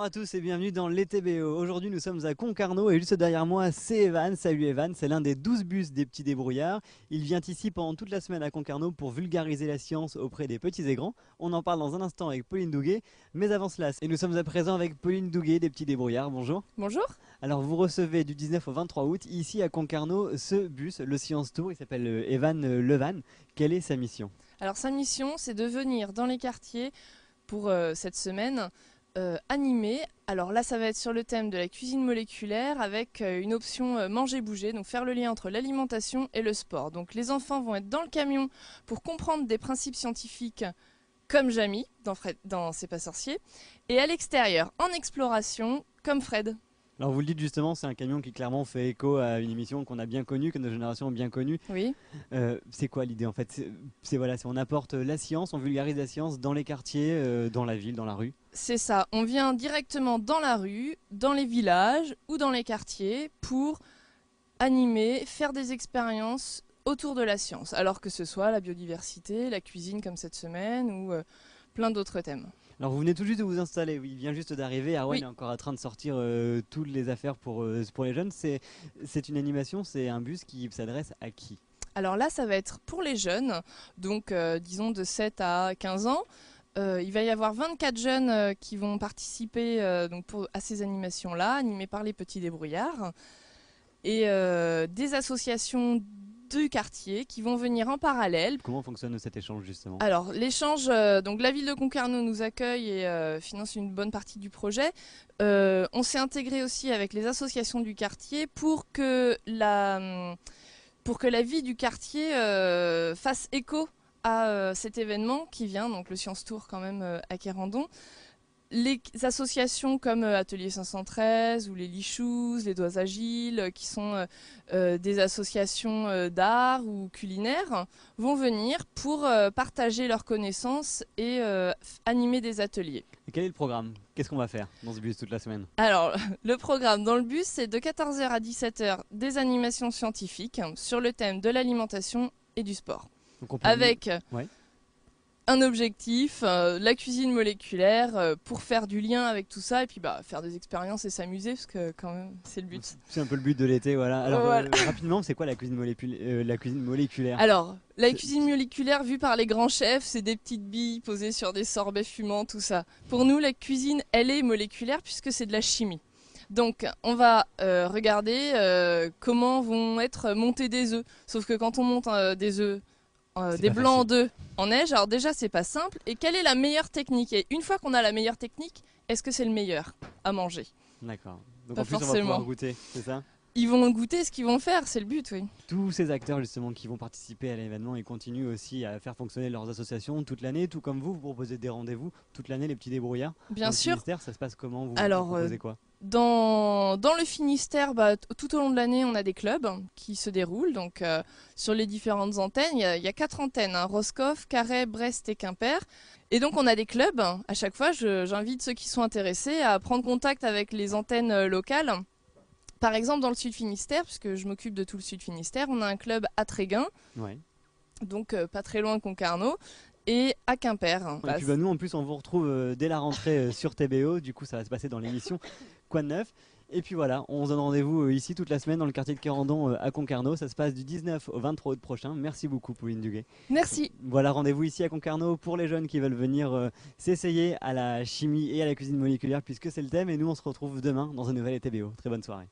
à tous et bienvenue dans les TBO. Aujourd'hui nous sommes à Concarneau et juste derrière moi c'est Evan. Salut Evan, c'est l'un des 12 bus des petits débrouillards. Il vient ici pendant toute la semaine à Concarneau pour vulgariser la science auprès des petits et grands. On en parle dans un instant avec Pauline Douguet. Mais avant cela, et nous sommes à présent avec Pauline Douguet des petits débrouillards. Bonjour. Bonjour. Alors vous recevez du 19 au 23 août ici à Concarneau ce bus, le Science Tour. Il s'appelle Evan Levan. Quelle est sa mission? Alors sa mission, c'est de venir dans les quartiers pour cette semaine animer. Alors là, ça va être sur le thème de la cuisine moléculaire avec une option manger-bouger, donc faire le lien entre l'alimentation et le sport. Donc les enfants vont être dans le camion pour comprendre des principes scientifiques comme Jamie dans C'est pas sorcier, et à l'extérieur en exploration comme Fred. Alors vous le dites justement, c'est un camion qui clairement fait écho à une émission qu'on a bien connue, que nos générations ont bien connue. Oui. C'est quoi l'idée en fait? Voilà, on apporte la science, on vulgarise la science dans les quartiers, dans la ville, dans la rue. C'est ça, on vient directement dans la rue, dans les villages ou dans les quartiers pour animer, faire des expériences autour de la science, alors que ce soit la biodiversité, la cuisine comme cette semaine ou plein d'autres thèmes. Alors vous venez tout juste de vous installer, oui, il vient juste d'arriver. Arwen Oui. est encore en train de sortir toutes les affaires pour les jeunes. C'est une animation, c'est un bus qui s'adresse à qui? Alors là, ça va être pour les jeunes, donc disons de 7 à 15 ans. Il va y avoir 24 jeunes qui vont participer à ces animations-là, animées par les petits débrouillards. Et des associations du quartier qui vont venir en parallèle. Comment fonctionne cet échange justement? Alors l'échange, donc la ville de Concarneau nous accueille et finance une bonne partie du projet. On s'est intégré aussi avec les associations du quartier pour que la vie du quartier fasse écho à cet événement qui vient, donc le Science Tour quand même à Quérandon. Les associations comme Atelier 513 ou les Lichouz, les Doigts Agiles, qui sont des associations d'art ou culinaires, vont venir pour partager leurs connaissances et animer des ateliers. Et quel est le programme? Qu'est-ce qu'on va faire dans ce bus toute la semaine? Alors, le programme dans le bus, c'est de 14h à 17h des animations scientifiques sur le thème de l'alimentation et du sport. Donc on peut Avec Ouais. un objectif, la cuisine moléculaire, pour faire du lien avec tout ça et puis faire des expériences et s'amuser parce que quand même c'est le but. C'est un peu le but de l'été, voilà. Alors Voilà. rapidement, c'est quoi la cuisine moléculaire? Alors, la C'est- cuisine moléculaire vue par les grands chefs, c'est des petites billes posées sur des sorbets fumants, tout ça. Pour nous, la cuisine, elle est moléculaire puisque c'est de la chimie. Donc, on va regarder comment vont être montés des œufs. Sauf que quand on monte des œufs, C'est des pas blancs facile. d'œufs en neige, alors déjà, c'est pas simple. Et quelle est la meilleure technique? Et une fois qu'on a la meilleure technique, est-ce que c'est le meilleur à manger? D'accord. Donc Pas en plus, on va forcément. pouvoir goûter, c'est ça? Ils vont goûter ce qu'ils vont faire, c'est le but, oui. Tous ces acteurs justement qui vont participer à l'événement, ils continuent aussi à faire fonctionner leurs associations toute l'année, tout comme vous proposez des rendez-vous toute l'année, les petits débrouillards. Bien Dans le sûr. Finistère, ça se passe comment? Vous Alors, proposez quoi? dans le Finistère, tout au long de l'année, on a des clubs qui se déroulent. Donc, sur les différentes antennes, il y a 4 antennes, hein, Roscoff, Carhaix, Brest et Quimper. Et donc, on a des clubs. À chaque fois, j'invite ceux qui sont intéressés à prendre contact avec les antennes locales. Par exemple, dans le Sud Finistère, puisque je m'occupe de tout le Sud Finistère, on a un club à Tréguin, Ouais. donc pas très loin de Concarneau, et à Quimper. Et puis nous en plus on vous retrouve dès la rentrée sur TBO, du coup ça va se passer dans l'émission Quoi de neuf? Et puis voilà, on se donne rendez-vous ici toute la semaine dans le quartier de Quérandon à Concarneau, ça se passe du 19 au 23 août prochain. Merci beaucoup Pauline Duguet. Merci. Voilà, rendez-vous ici à Concarneau pour les jeunes qui veulent venir s'essayer à la chimie et à la cuisine moléculaire puisque c'est le thème, et nous on se retrouve demain dans un nouvel TBO. Très bonne soirée.